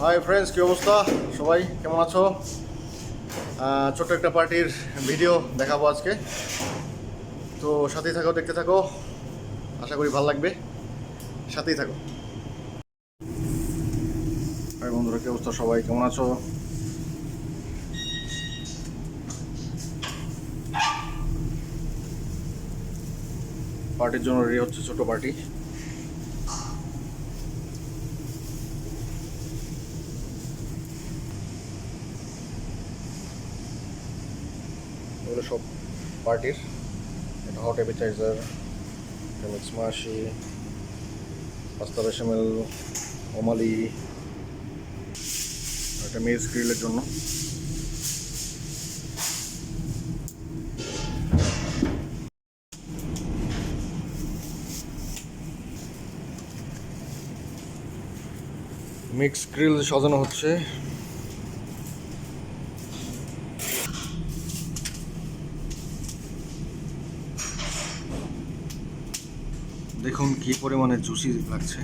Hi friends, কী অবস্থা? সবাই কেমন আছো? ছোট্ট একটা পার্টির ভিডিও দেখাবো আজকে। তো সাথেই থাকো, দেখতে থাকো, আশা করি ভালো লাগবে। সাথেই থাকো। হাই বন্ধুরা, কী অবস্থা? সবাই কেমন আছো? পার্টির জন্য রেডি হচ্ছে, ছোট পার্টি। এগুলো সব পার্টির। এটা হট অ্যাপিটাইজার, মিক্স মাশি, পাস্তা বেশামেল, ওমালি, এটা মেজ গ্রিলের জন্য। মিক্স গ্রিল সাজানো হচ্ছে। দেখুন কি পরিমাণে জুসি লাগছে।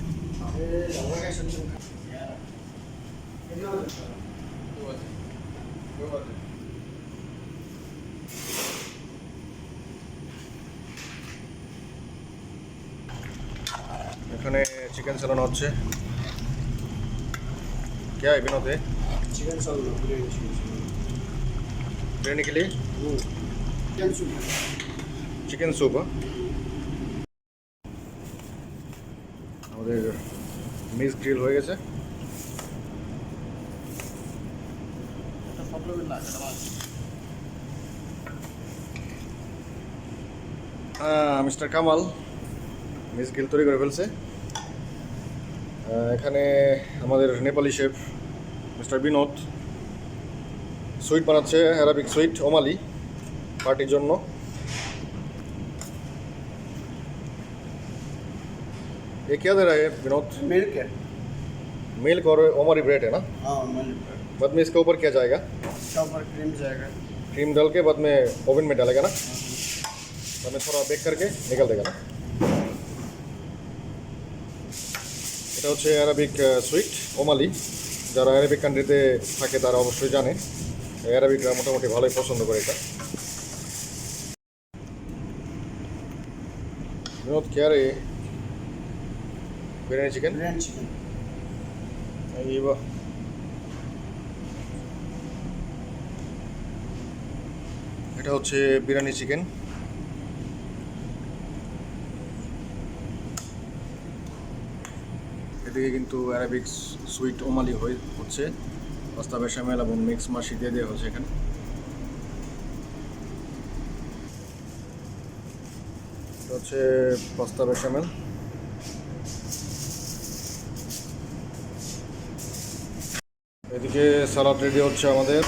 এখানে চিকেন চালানো হচ্ছে। क्या है विनोद है? चिकन सालना बिरयानी के लिए चिकन सूप চিকেন স্যুপ। আমাদের মিক্স গ্রিল হয়ে গেছে। মিস্টার কামাল মিক্স গ্রিল তৈরি করে ফেলছে। এখানে আমাদের Nepali chef mister Binod sweet বানাচ্ছে, অ্যারাবিক সুইট ওমালি, পার্টির জন্য। ये क्या दे रहा है विनोद? मिल्क है। मिल्क और ओमरी ब्रेड है ना? हाँ मिल्क। बाद में इसके ऊपर क्या जाएगा? इसका ऊपर क्रीम जाएगा। क्रीम डाल के बाद में ओवन में डालेगा ना? बाद में थोड़ा बेक करके निकल देगा ना? এটা হচ্ছে অ্যারাবিক সুইট ওমালি। যারা অ্যারাবিক কান্ট্রিতে থাকে তারা অবশ্যই জানে, অ্যারাবিকরা মোটামুটি ভালোই পছন্দ করে এটা। বিনোদ क्या रे? বিরিয়ানি চিকেন। बिरयानी चिकन। এই বাহ, এটা হচ্ছে বিরিয়ানি চিকেন। এদিকে কিন্তু অ্যারাবিক সুইট ওমালি হচ্ছে, পাস্তা বেশামেল এবং মিক্স মাশি দিয়ে দেওয়া হচ্ছে এখানে। এটা হচ্ছে পাস্তা বেশামেল। এদিকে সালাদ রেডি হচ্ছে আমাদের।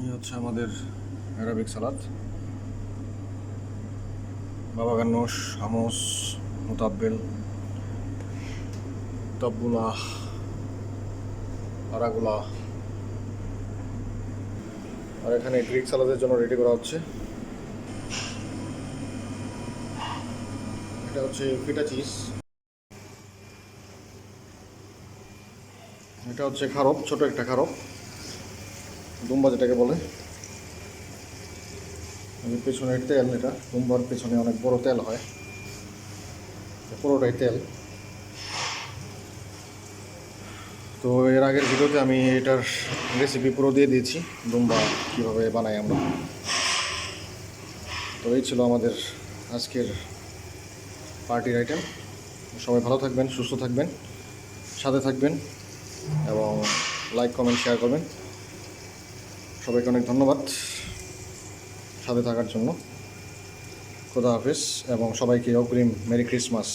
এই হচ্ছে আমাদের অ্যারাবিক সালাদ। বাবা গানুশ, হামস, মুতাব্বেল, তাব্বুলা, আরাগুলা। আর এখানে গ্রিক সালাদের জন্য রেডি করা হচ্ছে। এটা হচ্ছে পিটা চিজ। এটা হচ্ছে খারপ, ছোট একটা খারপ, দুম্বা যেটাকে বলে। পেছনের তেল, এটা দুম্বার পেছনে অনেক বড় তেল হয়, পুরোটাই তেল। তো এর আগের ভিডিওতে আমি এটার রেসিপি পুরো দিয়ে দিয়েছি, দুম্বা কীভাবে বানাই আমরা। তো এই ছিল আমাদের আজকের পার্টির আইটেম। সবাই ভালো থাকবেন, সুস্থ থাকবেন, সাথে থাকবেন এবং লাইক কমেন্ট শেয়ার করবেন। সবাইকে অনেক ধন্যবাদ সাথে থাকার জন্য। খোদা হাফেজ এবং সবাইকে অগ্রিম মেরি ক্রিসমাস।